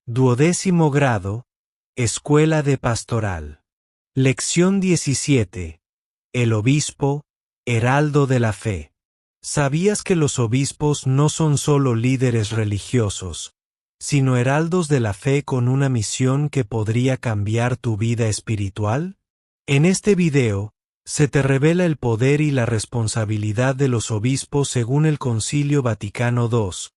Duodécimo grado, Escuela de Pastoral. Lección 17. El obispo, heraldo de la fe. ¿Sabías que los obispos no son solo líderes religiosos, sino heraldos de la fe con una misión que podría cambiar tu vida espiritual? En este video, se te revela el poder y la responsabilidad de los obispos según el Concilio Vaticano II,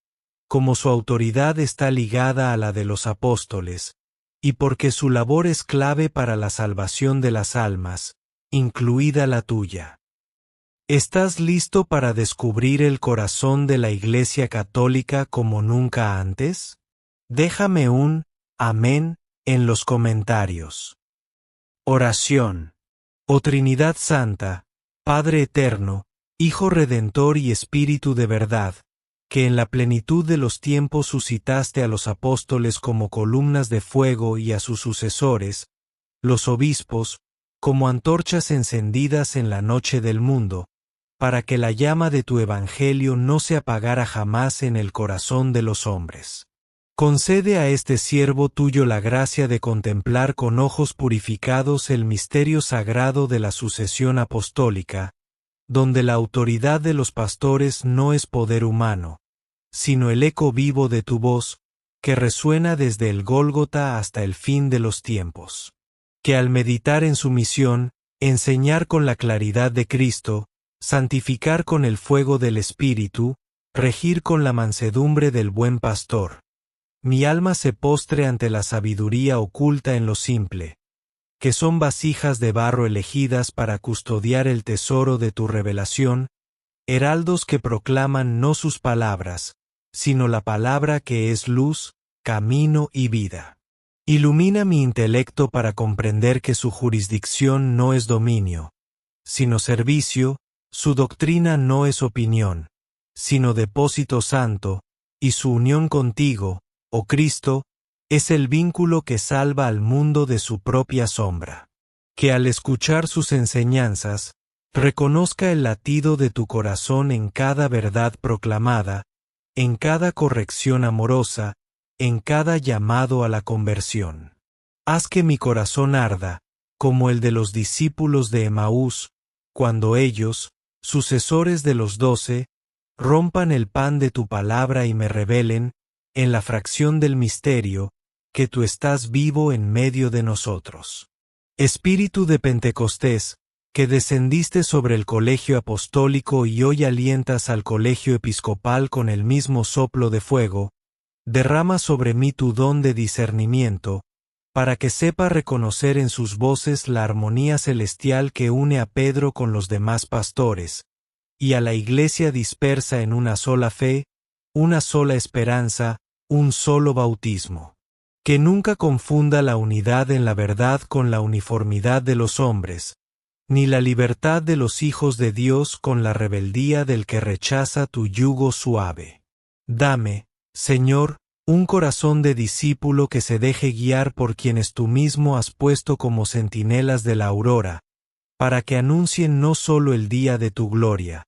como su autoridad está ligada a la de los apóstoles, y porque su labor es clave para la salvación de las almas, incluida la tuya. ¿Estás listo para descubrir el corazón de la Iglesia Católica como nunca antes? Déjame un amén en los comentarios. Oración. Oh Trinidad Santa, Padre Eterno, Hijo Redentor y Espíritu de verdad, que en la plenitud de los tiempos suscitaste a los apóstoles como columnas de fuego y a sus sucesores, los obispos, como antorchas encendidas en la noche del mundo, para que la llama de tu evangelio no se apagara jamás en el corazón de los hombres. Concede a este siervo tuyo la gracia de contemplar con ojos purificados el misterio sagrado de la sucesión apostólica, donde la autoridad de los pastores no es poder humano, sino el eco vivo de tu voz, que resuena desde el Gólgota hasta el fin de los tiempos. Que al meditar en su misión, enseñar con la claridad de Cristo, santificar con el fuego del Espíritu, regir con la mansedumbre del buen pastor, mi alma se postre ante la sabiduría oculta en lo simple, que son vasijas de barro elegidas para custodiar el tesoro de tu revelación, heraldos que proclaman no sus palabras, sino la palabra que es luz, camino y vida. Ilumina mi intelecto para comprender que su jurisdicción no es dominio, sino servicio, su doctrina no es opinión, sino depósito santo, y su unión contigo, oh Cristo, es el vínculo que salva al mundo de su propia sombra. Que al escuchar sus enseñanzas, reconozca el latido de tu corazón en cada verdad proclamada, en cada corrección amorosa, en cada llamado a la conversión. Haz que mi corazón arda, como el de los discípulos de Emaús, cuando ellos, sucesores de los 12, rompan el pan de tu palabra y me revelen, en la fracción del misterio, que tú estás vivo en medio de nosotros. Espíritu de Pentecostés, que descendiste sobre el colegio apostólico y hoy alientas al colegio episcopal con el mismo soplo de fuego, derrama sobre mí tu don de discernimiento, para que sepa reconocer en sus voces la armonía celestial que une a Pedro con los demás pastores, y a la Iglesia dispersa en una sola fe, una sola esperanza, un solo bautismo. Que nunca confunda la unidad en la verdad con la uniformidad de los hombres, ni la libertad de los hijos de Dios con la rebeldía del que rechaza tu yugo suave. Dame, Señor, un corazón de discípulo que se deje guiar por quienes tú mismo has puesto como centinelas de la aurora, para que anuncien no solo el día de tu gloria,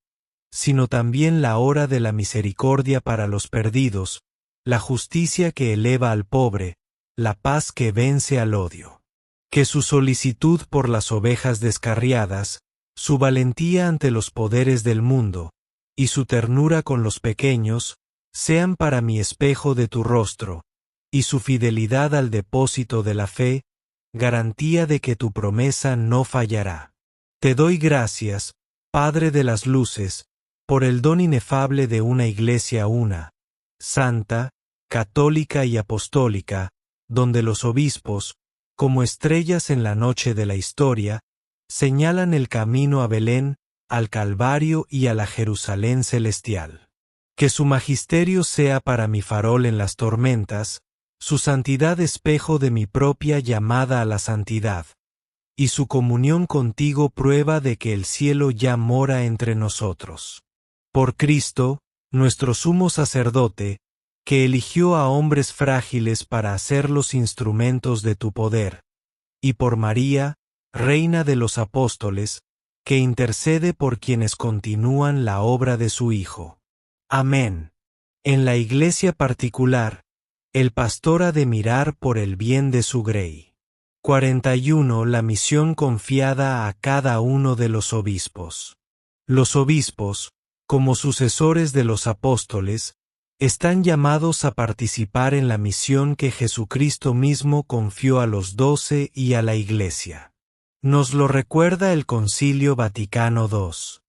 sino también la hora de la misericordia para los perdidos, la justicia que eleva al pobre, la paz que vence al odio. Que su solicitud por las ovejas descarriadas, su valentía ante los poderes del mundo, y su ternura con los pequeños, sean para mi espejo de tu rostro, y su fidelidad al depósito de la fe, garantía de que tu promesa no fallará. Te doy gracias, Padre de las luces, por el don inefable de una Iglesia una, santa, católica y apostólica, donde los obispos, como estrellas en la noche de la historia, señalan el camino a Belén, al Calvario y a la Jerusalén celestial. Que su magisterio sea para mi farol en las tormentas, su santidad espejo de mi propia llamada a la santidad, y su comunión contigo prueba de que el cielo ya mora entre nosotros. Por Cristo, nuestro sumo sacerdote, que eligió a hombres frágiles para hacerlos instrumentos de tu poder, y por María, Reina de los Apóstoles, que intercede por quienes continúan la obra de su Hijo. Amén. En la Iglesia particular, el pastor ha de mirar por el bien de su grey. 41. La misión confiada a cada uno de los obispos. Los obispos, como sucesores de los apóstoles, están llamados a participar en la misión que Jesucristo mismo confió a los 12 y a la Iglesia. Nos lo recuerda el Concilio Vaticano II.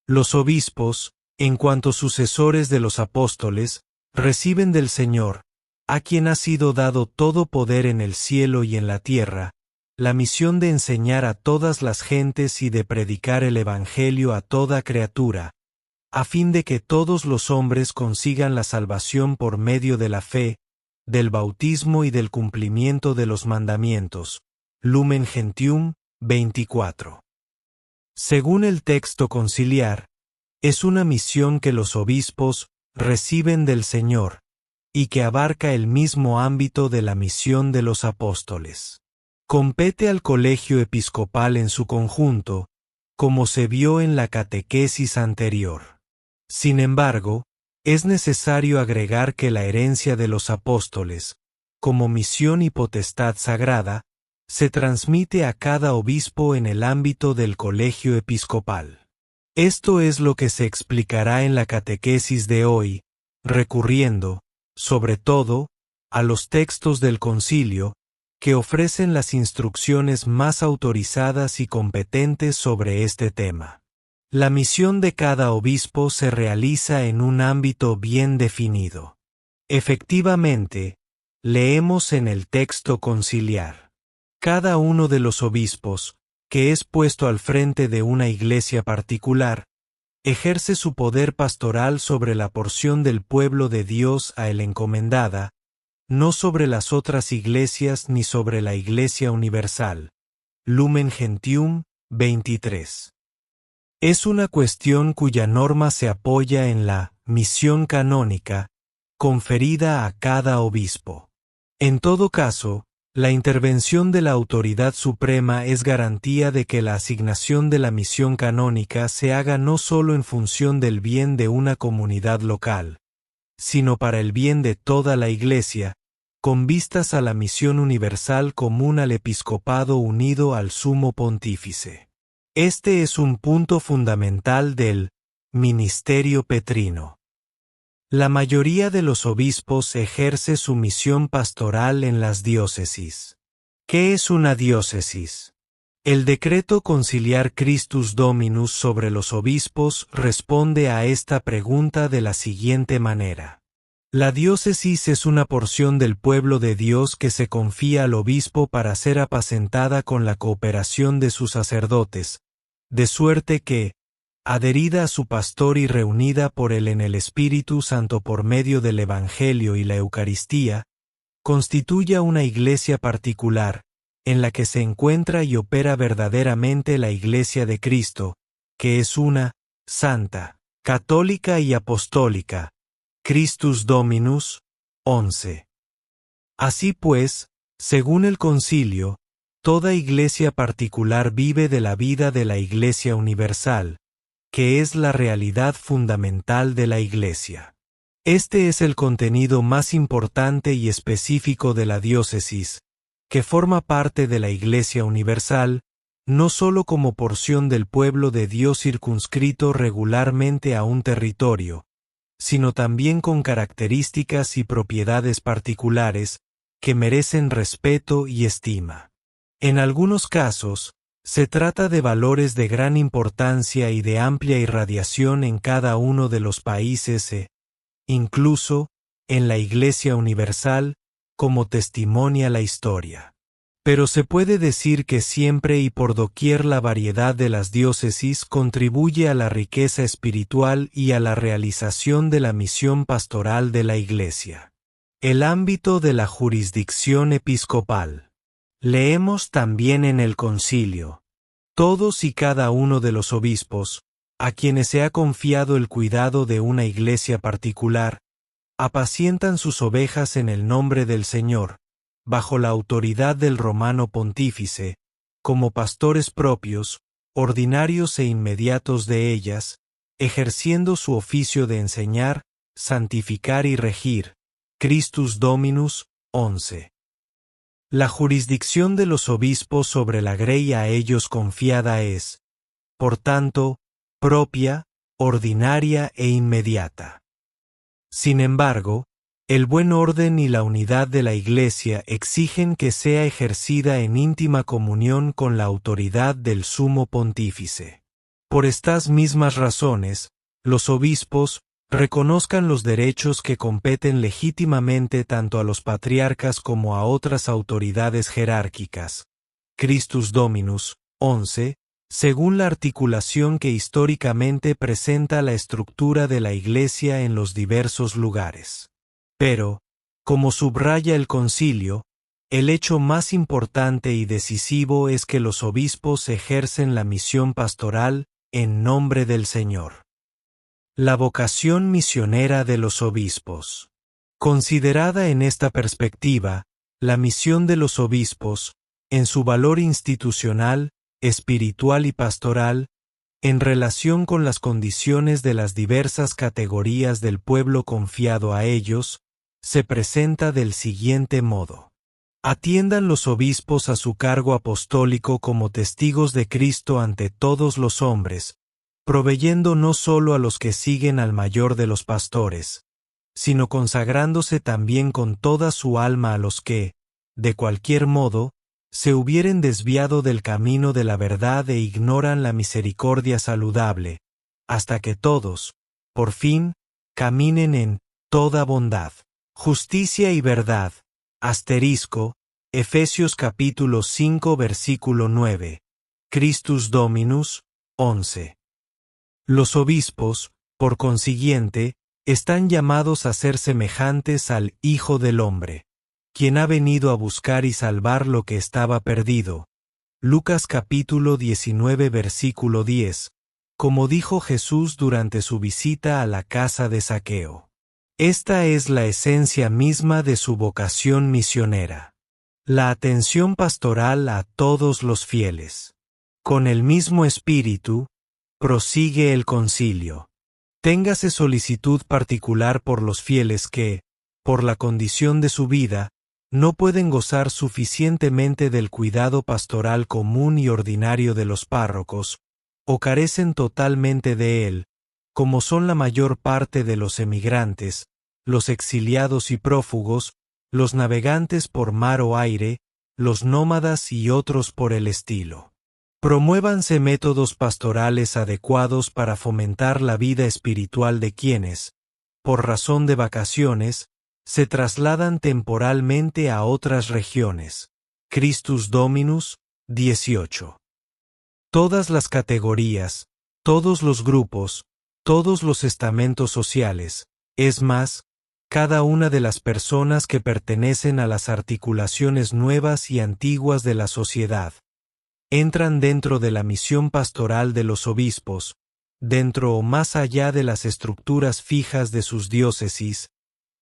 Los obispos, en cuanto sucesores de los apóstoles, reciben del Señor, a quien ha sido dado todo poder en el cielo y en la tierra, la misión de enseñar a todas las gentes y de predicar el Evangelio a toda criatura, a fin de que todos los hombres consigan la salvación por medio de la fe, del bautismo y del cumplimiento de los mandamientos. Lumen Gentium 24. Según el texto conciliar, es una misión que los obispos reciben del Señor, y que abarca el mismo ámbito de la misión de los apóstoles. Compete al colegio episcopal en su conjunto, como se vio en la catequesis anterior. Sin embargo, es necesario agregar que la herencia de los apóstoles, como misión y potestad sagrada, se transmite a cada obispo en el ámbito del colegio episcopal. Esto es lo que se explicará en la catequesis de hoy, recurriendo, sobre todo, a los textos del concilio, que ofrecen las instrucciones más autorizadas y competentes sobre este tema. La misión de cada obispo se realiza en un ámbito bien definido. Efectivamente, leemos en el texto conciliar: cada uno de los obispos, que es puesto al frente de una iglesia particular, ejerce su poder pastoral sobre la porción del pueblo de Dios a él encomendada, no sobre las otras iglesias ni sobre la Iglesia universal. Lumen Gentium 23. Es una cuestión cuya norma se apoya en la misión canónica conferida a cada obispo. En todo caso, la intervención de la autoridad suprema es garantía de que la asignación de la misión canónica se haga no solo en función del bien de una comunidad local, sino para el bien de toda la Iglesia, con vistas a la misión universal común al episcopado unido al sumo pontífice. Este es un punto fundamental del ministerio petrino. La mayoría de los obispos ejerce su misión pastoral en las diócesis. ¿Qué es una diócesis? El decreto conciliar Christus Dominus sobre los obispos responde a esta pregunta de la siguiente manera. La diócesis es una porción del pueblo de Dios que se confía al obispo para ser apacentada con la cooperación de sus sacerdotes, de suerte que, adherida a su pastor y reunida por él en el Espíritu Santo por medio del Evangelio y la Eucaristía, constituya una iglesia particular, en la que se encuentra y opera verdaderamente la Iglesia de Cristo, que es una, santa, católica y apostólica. Christus Dominus 11. Así pues, según el concilio, toda iglesia particular vive de la vida de la Iglesia universal, que es la realidad fundamental de la Iglesia. Este es el contenido más importante y específico de la diócesis, que forma parte de la Iglesia universal, no sólo como porción del pueblo de Dios circunscrito regularmente a un territorio, sino también con características y propiedades particulares que merecen respeto y estima. En algunos casos, se trata de valores de gran importancia y de amplia irradiación en cada uno de los países incluso, en la Iglesia universal, como testimonia la historia. Pero se puede decir que siempre y por doquier la variedad de las diócesis contribuye a la riqueza espiritual y a la realización de la misión pastoral de la Iglesia. El ámbito de la jurisdicción episcopal. Leemos también en el concilio: todos y cada uno de los obispos, a quienes se ha confiado el cuidado de una iglesia particular, apacientan sus ovejas en el nombre del Señor, bajo la autoridad del romano pontífice, como pastores propios, ordinarios e inmediatos de ellas, ejerciendo su oficio de enseñar, santificar y regir, Christus Dominus, 11. La jurisdicción de los obispos sobre la grey a ellos confiada es, por tanto, propia, ordinaria e inmediata. Sin embargo, el buen orden y la unidad de la Iglesia exigen que sea ejercida en íntima comunión con la autoridad del Sumo Pontífice. Por estas mismas razones, los obispos reconozcan los derechos que competen legítimamente tanto a los patriarcas como a otras autoridades jerárquicas. Christus Dominus, 11, según la articulación que históricamente presenta la estructura de la Iglesia en los diversos lugares. Pero, como subraya el concilio, el hecho más importante y decisivo es que los obispos ejercen la misión pastoral en nombre del Señor. La vocación misionera de los obispos. Considerada en esta perspectiva, la misión de los obispos, en su valor institucional, espiritual y pastoral, en relación con las condiciones de las diversas categorías del pueblo confiado a ellos, se presenta del siguiente modo. Atiendan los obispos a su cargo apostólico como testigos de Cristo ante todos los hombres, proveyendo no solo a los que siguen al mayor de los pastores, sino consagrándose también con toda su alma a los que, de cualquier modo, se hubieren desviado del camino de la verdad e ignoran la misericordia saludable, hasta que todos, por fin, caminen en toda bondad, justicia y verdad. Efesios capítulo 5 versículo 9. Christus Dominus, 11. Los obispos, por consiguiente, están llamados a ser semejantes al Hijo del Hombre, quien ha venido a buscar y salvar lo que estaba perdido. Lucas capítulo 19 versículo 10, como dijo Jesús durante su visita a la casa de Zaqueo. Esta es la esencia misma de su vocación misionera. La atención pastoral a todos los fieles. Con el mismo espíritu, prosigue el concilio. Téngase solicitud particular por los fieles que, por la condición de su vida, no pueden gozar suficientemente del cuidado pastoral común y ordinario de los párrocos, o carecen totalmente de él, como son la mayor parte de los emigrantes, los exiliados y prófugos, los navegantes por mar o aire, los nómadas y otros por el estilo. Promuévanse métodos pastorales adecuados para fomentar la vida espiritual de quienes, por razón de vacaciones, se trasladan temporalmente a otras regiones. Christus Dominus, 18. Todas las categorías, todos los grupos, todos los estamentos sociales, es más, cada una de las personas que pertenecen a las articulaciones nuevas y antiguas de la sociedad, entran dentro de la misión pastoral de los obispos, dentro o más allá de las estructuras fijas de sus diócesis,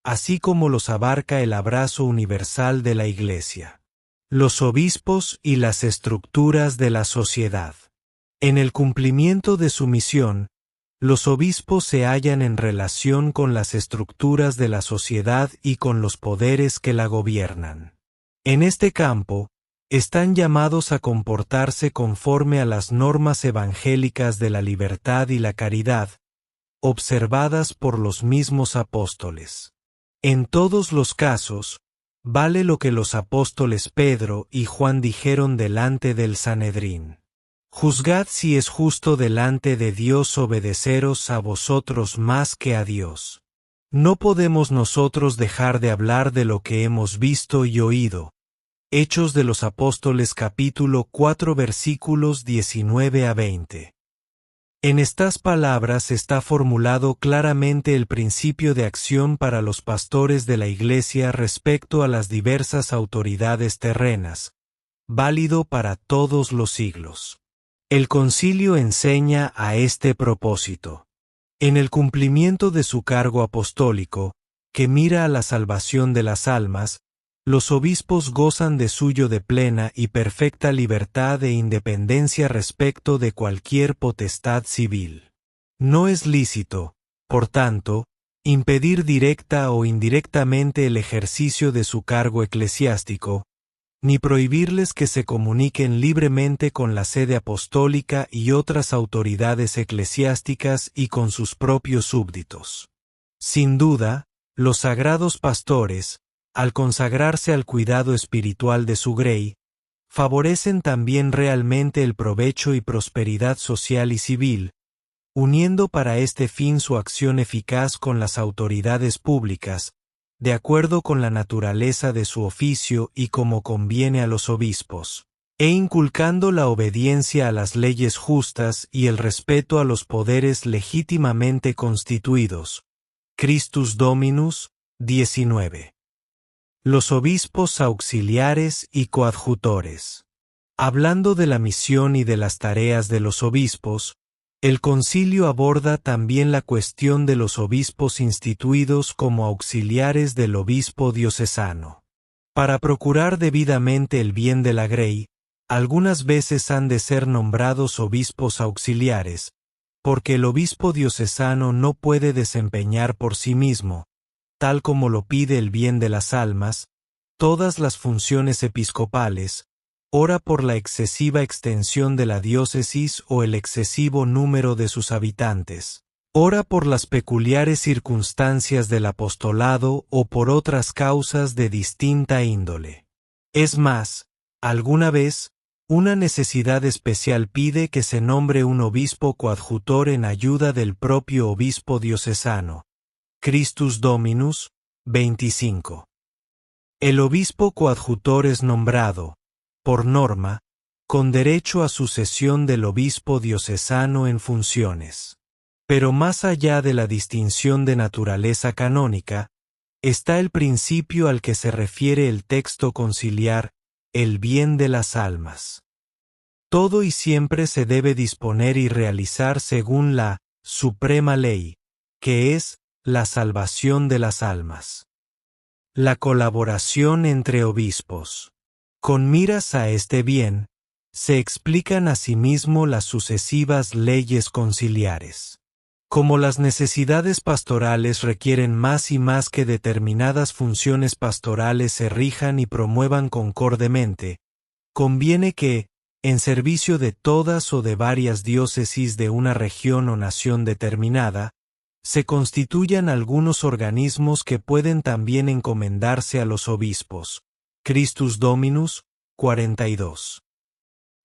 así como los abarca el abrazo universal de la Iglesia. Los obispos y las estructuras de la sociedad. En el cumplimiento de su misión, los obispos se hallan en relación con las estructuras de la sociedad y con los poderes que la gobiernan. En este campo, están llamados a comportarse conforme a las normas evangélicas de la libertad y la caridad, observadas por los mismos apóstoles. En todos los casos, vale lo que los apóstoles Pedro y Juan dijeron delante del Sanedrín. Juzgad si es justo delante de Dios obedeceros a vosotros más que a Dios. No podemos nosotros dejar de hablar de lo que hemos visto y oído. Hechos de los Apóstoles capítulo 4 versículos 19 a 20. En estas palabras está formulado claramente el principio de acción para los pastores de la Iglesia respecto a las diversas autoridades terrenas, válido para todos los siglos. El concilio enseña a este propósito. En el cumplimiento de su cargo apostólico, que mira a la salvación de las almas, los obispos gozan de suyo de plena y perfecta libertad e independencia respecto de cualquier potestad civil. No es lícito, por tanto, impedir directa o indirectamente el ejercicio de su cargo eclesiástico, ni prohibirles que se comuniquen libremente con la sede apostólica y otras autoridades eclesiásticas y con sus propios súbditos. Sin duda, los sagrados pastores, al consagrarse al cuidado espiritual de su grey, favorecen también realmente el provecho y prosperidad social y civil, uniendo para este fin su acción eficaz con las autoridades públicas, de acuerdo con la naturaleza de su oficio y como conviene a los obispos, e inculcando la obediencia a las leyes justas y el respeto a los poderes legítimamente constituidos. Christus Dominus, 19. Los obispos auxiliares y coadjutores. Hablando de la misión y de las tareas de los obispos, el concilio aborda también la cuestión de los obispos instituidos como auxiliares del obispo diocesano. Para procurar debidamente el bien de la grey, algunas veces han de ser nombrados obispos auxiliares, porque el obispo diocesano no puede desempeñar por sí mismo, tal como lo pide el bien de las almas, todas las funciones episcopales, ora por la excesiva extensión de la diócesis o el excesivo número de sus habitantes, ora por las peculiares circunstancias del apostolado o por otras causas de distinta índole. Es más, alguna vez, una necesidad especial pide que se nombre un obispo coadjutor en ayuda del propio obispo diocesano. Christus Dominus, 25. El obispo coadjutor es nombrado, por norma, con derecho a sucesión del obispo diocesano en funciones. Pero más allá de la distinción de naturaleza canónica, está el principio al que se refiere el texto conciliar, el bien de las almas. Todo y siempre se debe disponer y realizar según la suprema ley, que es la salvación de las almas. La colaboración entre obispos. Con miras a este bien, se explican asimismo las sucesivas leyes conciliares. Como las necesidades pastorales requieren más y más que determinadas funciones pastorales se rijan y promuevan concordemente, conviene que, en servicio de todas o de varias diócesis de una región o nación determinada, se constituyan algunos organismos que pueden también encomendarse a los obispos. Christus Dominus, 42.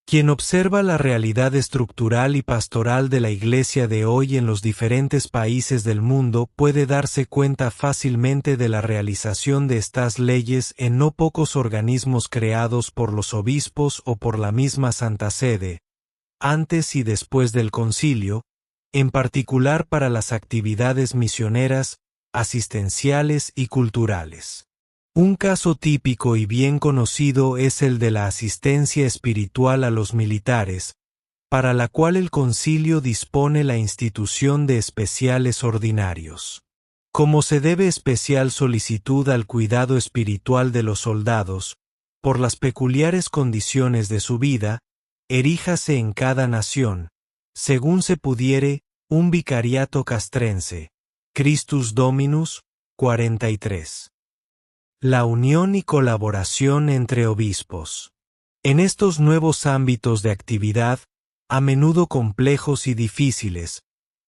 Quien observa la realidad estructural y pastoral de la Iglesia de hoy en los diferentes países del mundo puede darse cuenta fácilmente de la realización de estas leyes en no pocos organismos creados por los obispos o por la misma Santa Sede, antes y después del concilio, en particular para las actividades misioneras, asistenciales y culturales. Un caso típico y bien conocido es el de la asistencia espiritual a los militares, para la cual el concilio dispone la institución de especiales ordinarios. Como se debe especial solicitud al cuidado espiritual de los soldados, por las peculiares condiciones de su vida, eríjase en cada nación, según se pudiere, un vicariato castrense. Christus Dominus, 43. La unión y colaboración entre obispos. En estos nuevos ámbitos de actividad, a menudo complejos y difíciles,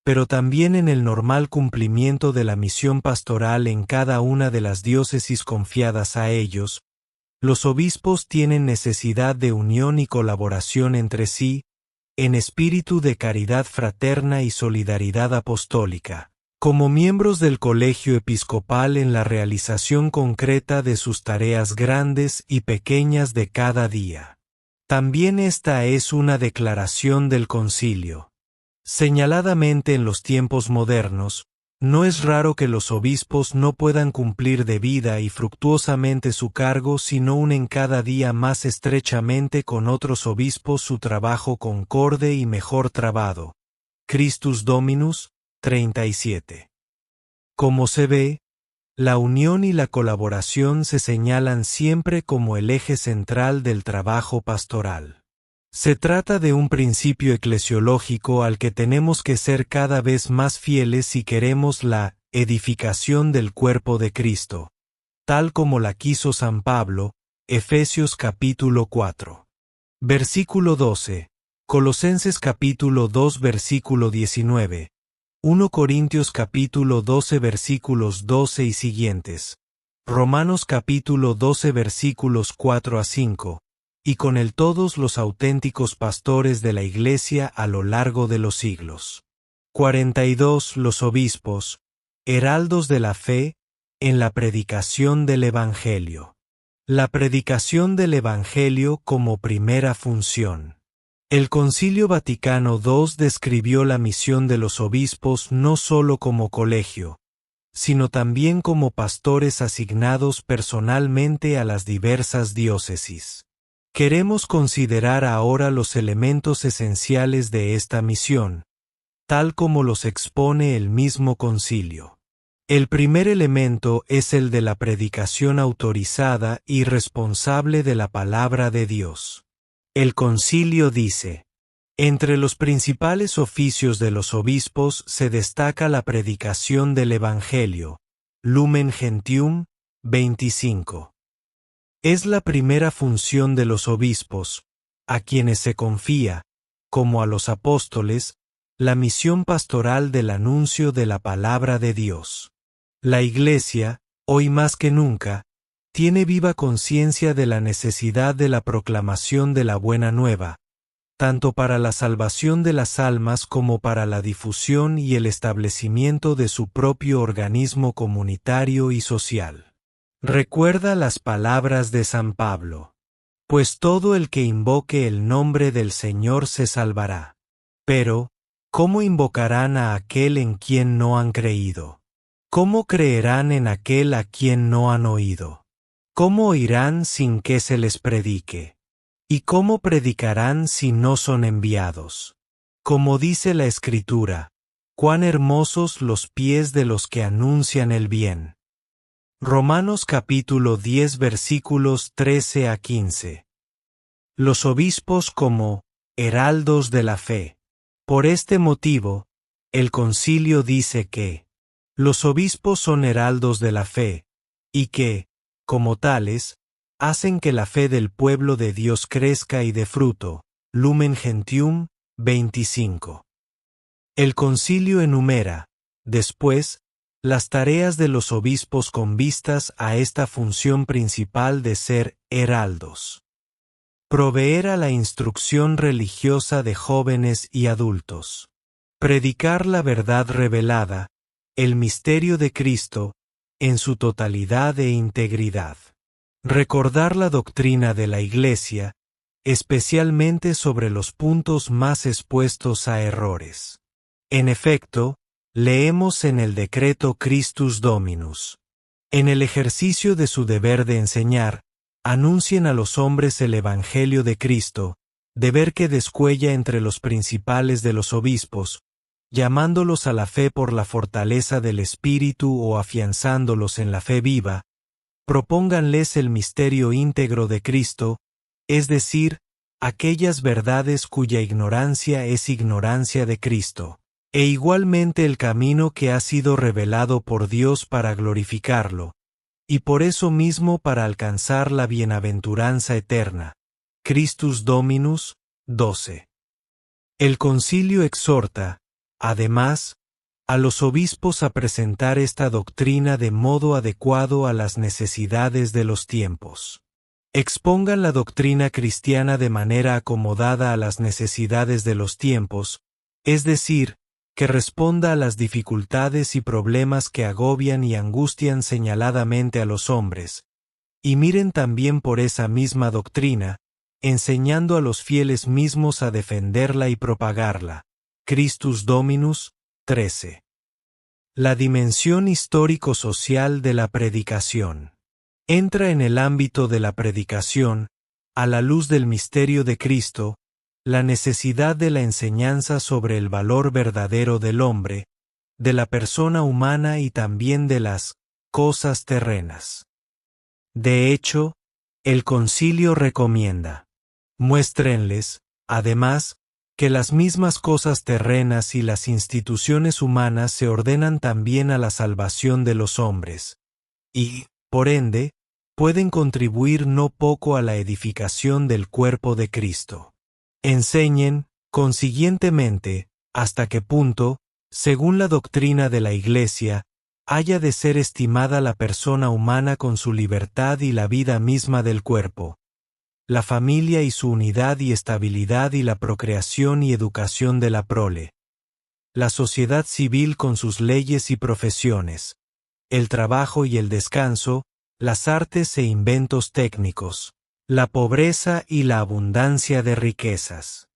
pero también en el normal cumplimiento de la misión pastoral en cada una de las diócesis confiadas a ellos, los obispos tienen necesidad de unión y colaboración entre sí, en espíritu de caridad fraterna y solidaridad apostólica, como miembros del colegio episcopal en la realización concreta de sus tareas grandes y pequeñas de cada día. También esta es una declaración del concilio. Señaladamente en los tiempos modernos, no es raro que los obispos no puedan cumplir debida y fructuosamente su cargo si no unen cada día más estrechamente con otros obispos su trabajo concorde y mejor trabado. Christus Dominus, 37. Como se ve, la unión y la colaboración se señalan siempre como el eje central del trabajo pastoral. Se trata de un principio eclesiológico al que tenemos que ser cada vez más fieles si queremos la edificación del cuerpo de Cristo, tal como la quiso San Pablo, Efesios capítulo 4. Versículo 12, Colosenses capítulo 2 versículo 19, 1 Corintios capítulo 12 versículos 12 y siguientes, Romanos capítulo 12 versículos 4 a 5, y con él todos los auténticos pastores de la Iglesia a lo largo de los siglos. 42 Los obispos, heraldos de la fe, en la predicación del Evangelio. La predicación del Evangelio como primera función. El Concilio Vaticano II describió la misión de los obispos no solo como colegio, sino también como pastores asignados personalmente a las diversas diócesis. Queremos considerar ahora los elementos esenciales de esta misión, tal como los expone el mismo concilio. El primer elemento es el de la predicación autorizada y responsable de la palabra de Dios. El concilio dice: entre los principales oficios de los obispos se destaca la predicación del Evangelio, Lumen Gentium 25. Es la primera función de los obispos, a quienes se confía, como a los apóstoles, la misión pastoral del anuncio de la palabra de Dios. La Iglesia, hoy más que nunca, tiene viva conciencia de la necesidad de la proclamación de la buena nueva, tanto para la salvación de las almas como para la difusión y el establecimiento de su propio organismo comunitario y social. Recuerda las palabras de San Pablo: pues todo el que invoque el nombre del Señor se salvará. Pero, ¿cómo invocarán a aquel en quien no han creído? ¿Cómo creerán en aquel a quien no han oído? ¿Cómo oirán sin que se les predique? ¿Y cómo predicarán si no son enviados? Como dice la Escritura, cuán hermosos los pies de los que anuncian el bien. Romanos capítulo 10 versículos 13 a 15. Los obispos como heraldos de la fe. Por este motivo, el concilio dice que los obispos son heraldos de la fe, y que, como tales, hacen que la fe del pueblo de Dios crezca y dé fruto. Lumen Gentium 25. El concilio enumera, después, las tareas de los obispos con vistas a esta función principal de ser heraldos. Proveer a la instrucción religiosa de jóvenes y adultos. Predicar la verdad revelada, el misterio de Cristo, en su totalidad e integridad. Recordar la doctrina de la Iglesia, especialmente sobre los puntos más expuestos a errores. En efecto, leemos en el decreto Christus Dominus: en el ejercicio de su deber de enseñar, anuncien a los hombres el Evangelio de Cristo, deber que descuella entre los principales de los obispos, llamándolos a la fe por la fortaleza del Espíritu o afianzándolos en la fe viva. Propónganles el misterio íntegro de Cristo, es decir, aquellas verdades cuya ignorancia es ignorancia de Cristo, e igualmente el camino que ha sido revelado por Dios para glorificarlo, y por eso mismo para alcanzar la bienaventuranza eterna. Christus Dominus 12. El concilio exhorta, además, a los obispos a presentar esta doctrina de modo adecuado a las necesidades de los tiempos. Expongan la doctrina cristiana de manera acomodada a las necesidades de los tiempos, es decir, que responda a las dificultades y problemas que agobian y angustian señaladamente a los hombres, y miren también por esa misma doctrina, enseñando a los fieles mismos a defenderla y propagarla. Christus Dominus 13. La dimensión histórico-social de la predicación. Entra en el ámbito de la predicación, a la luz del misterio de Cristo, la necesidad de la enseñanza sobre el valor verdadero del hombre, de la persona humana y también de las cosas terrenas. De hecho, el concilio recomienda: muéstrenles, además, que las mismas cosas terrenas y las instituciones humanas se ordenan también a la salvación de los hombres, y, por ende, pueden contribuir no poco a la edificación del cuerpo de Cristo. Enseñen, consiguientemente, hasta qué punto, según la doctrina de la Iglesia, haya de ser estimada la persona humana con su libertad y la vida misma del cuerpo, la familia y su unidad y estabilidad y la procreación y educación de la prole, la sociedad civil con sus leyes y profesiones, el trabajo y el descanso, las artes e inventos técnicos, la pobreza y la abundancia de riquezas.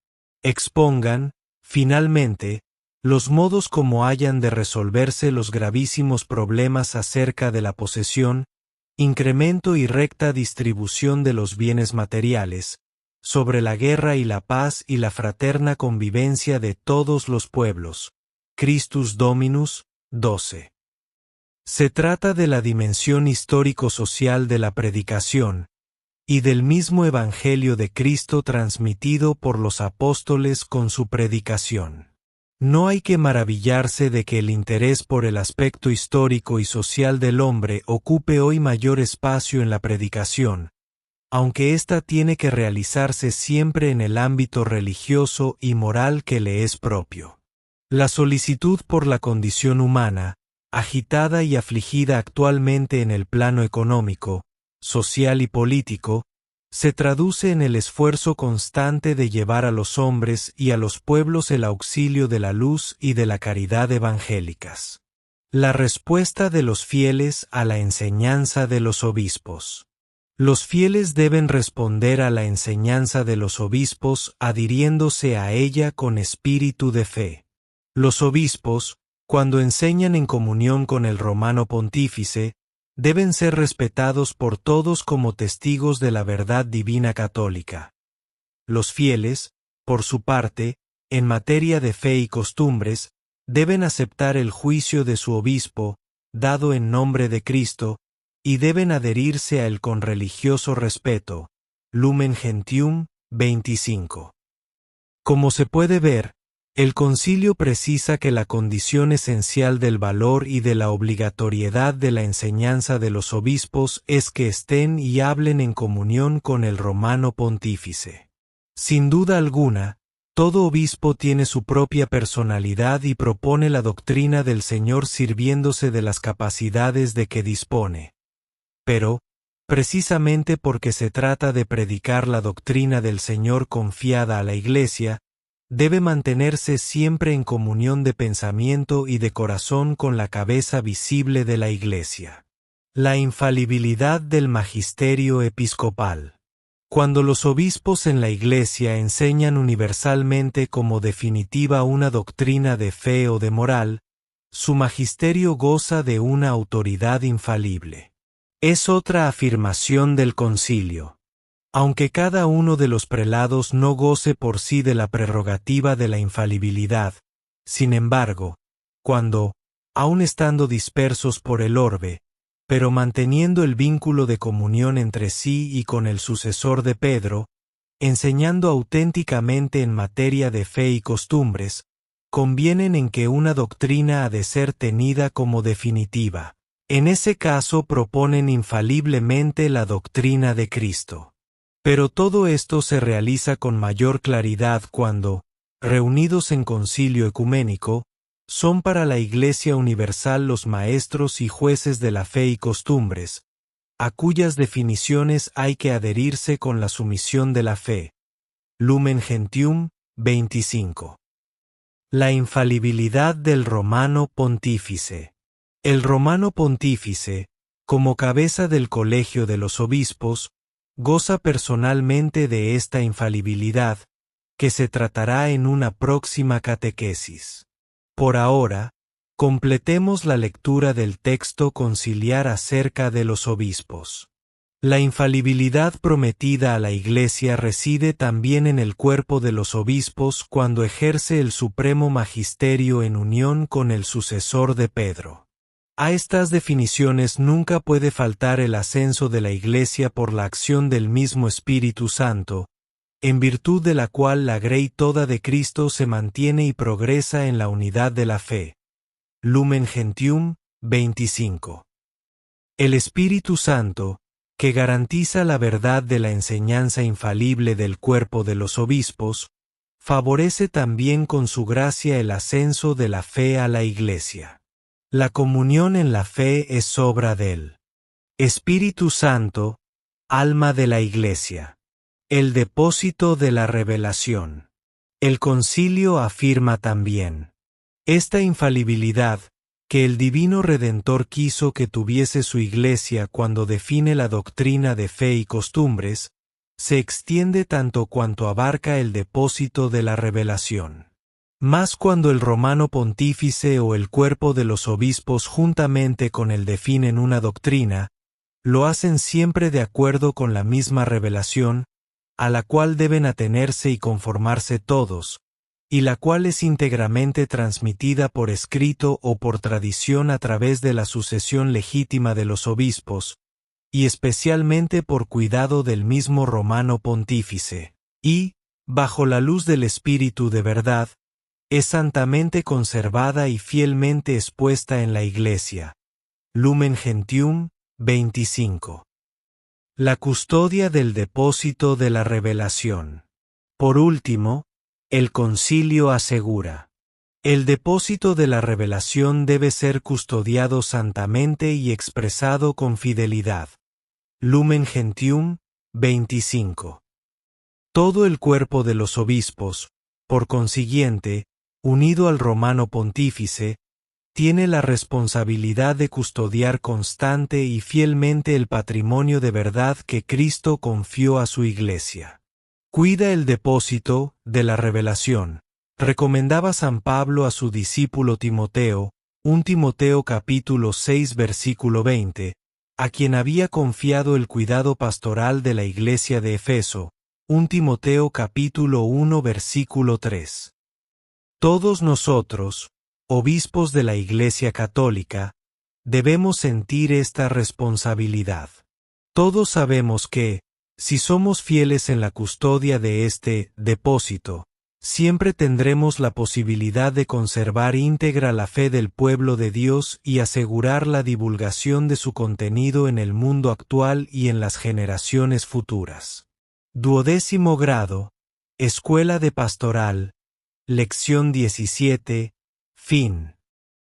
Expongan, finalmente, los modos como hayan de resolverse los gravísimos problemas acerca de la posesión, incremento y recta distribución de los bienes materiales, sobre la guerra y la paz y la fraterna convivencia de todos los pueblos. Christus Dominus, 12. Se trata de la dimensión histórico-social de la predicación, y del mismo Evangelio de Cristo transmitido por los apóstoles con su predicación. No hay que maravillarse de que el interés por el aspecto histórico y social del hombre ocupe hoy mayor espacio en la predicación, aunque ésta tiene que realizarse siempre en el ámbito religioso y moral que le es propio. La solicitud por la condición humana, agitada y afligida actualmente en el plano económico, social y político, se traduce en el esfuerzo constante de llevar a los hombres y a los pueblos el auxilio de la luz y de la caridad evangélicas. La respuesta de los fieles a la enseñanza de los obispos. Los fieles deben responder a la enseñanza de los obispos adhiriéndose a ella con espíritu de fe. Los obispos, cuando enseñan en comunión con el Romano Pontífice, deben ser respetados por todos como testigos de la verdad divina católica. Los fieles, por su parte, en materia de fe y costumbres, deben aceptar el juicio de su obispo, dado en nombre de Cristo, y deben adherirse a él con religioso respeto. Lumen Gentium, 25. Como se puede ver, el concilio precisa que la condición esencial del valor y de la obligatoriedad de la enseñanza de los obispos es que estén y hablen en comunión con el Romano Pontífice. Sin duda alguna, todo obispo tiene su propia personalidad y propone la doctrina del Señor sirviéndose de las capacidades de que dispone. Pero, precisamente porque se trata de predicar la doctrina del Señor confiada a la Iglesia, debe mantenerse siempre en comunión de pensamiento y de corazón con la cabeza visible de la Iglesia. La infalibilidad del magisterio episcopal. Cuando los obispos en la Iglesia enseñan universalmente como definitiva una doctrina de fe o de moral, su magisterio goza de una autoridad infalible. Es otra afirmación del concilio. Aunque cada uno de los prelados no goce por sí de la prerrogativa de la infalibilidad, sin embargo, cuando, aun estando dispersos por el orbe, pero manteniendo el vínculo de comunión entre sí y con el sucesor de Pedro, enseñando auténticamente en materia de fe y costumbres, convienen en que una doctrina ha de ser tenida como definitiva. En ese caso proponen infaliblemente la doctrina de Cristo. Pero todo esto se realiza con mayor claridad cuando, reunidos en concilio ecuménico, son para la Iglesia universal los maestros y jueces de la fe y costumbres, a cuyas definiciones hay que adherirse con la sumisión de la fe. Lumen Gentium, 25. La infalibilidad del Romano Pontífice. El Romano Pontífice, como cabeza del Colegio de los Obispos, goza personalmente de esta infalibilidad, que se tratará en una próxima catequesis. Por ahora, completemos la lectura del texto conciliar acerca de los obispos. La infalibilidad prometida a la Iglesia reside también en el cuerpo de los obispos cuando ejerce el supremo magisterio en unión con el sucesor de Pedro. A estas definiciones nunca puede faltar el ascenso de la Iglesia por la acción del mismo Espíritu Santo, en virtud de la cual la grey toda de Cristo se mantiene y progresa en la unidad de la fe. Lumen Gentium 25. El Espíritu Santo, que garantiza la verdad de la enseñanza infalible del cuerpo de los obispos, favorece también con su gracia el ascenso de la fe a la Iglesia. La comunión en la fe es obra del Espíritu Santo, alma de la Iglesia. El depósito de la revelación. El concilio afirma también esta infalibilidad que el Divino Redentor quiso que tuviese su Iglesia cuando define la doctrina de fe y costumbres, se extiende tanto cuanto abarca el depósito de la revelación. Más cuando el romano pontífice o el cuerpo de los obispos juntamente con él definen una doctrina, lo hacen siempre de acuerdo con la misma revelación, a la cual deben atenerse y conformarse todos, y la cual es íntegramente transmitida por escrito o por tradición a través de la sucesión legítima de los obispos, y especialmente por cuidado del mismo romano pontífice, y, bajo la luz del Espíritu de verdad, es santamente conservada y fielmente expuesta en la Iglesia. Lumen Gentium 25. La custodia del depósito de la revelación. Por último, el concilio asegura: el depósito de la revelación debe ser custodiado santamente y expresado con fidelidad. Lumen Gentium 25. Todo el cuerpo de los obispos, por consiguiente, unido al romano pontífice, tiene la responsabilidad de custodiar constante y fielmente el patrimonio de verdad que Cristo confió a su Iglesia. Cuida el depósito de la revelación, recomendaba San Pablo a su discípulo Timoteo, 1 Timoteo capítulo 6 versículo 20, a quien había confiado el cuidado pastoral de la Iglesia de Efeso, 1 Timoteo capítulo 1 versículo 3. Todos nosotros, obispos de la Iglesia Católica, debemos sentir esta responsabilidad. Todos sabemos que, si somos fieles en la custodia de este depósito, siempre tendremos la posibilidad de conservar íntegra la fe del pueblo de Dios y asegurar la divulgación de su contenido en el mundo actual y en las generaciones futuras. 12º grado, Escuela de Pastoral, Lección 17, fin.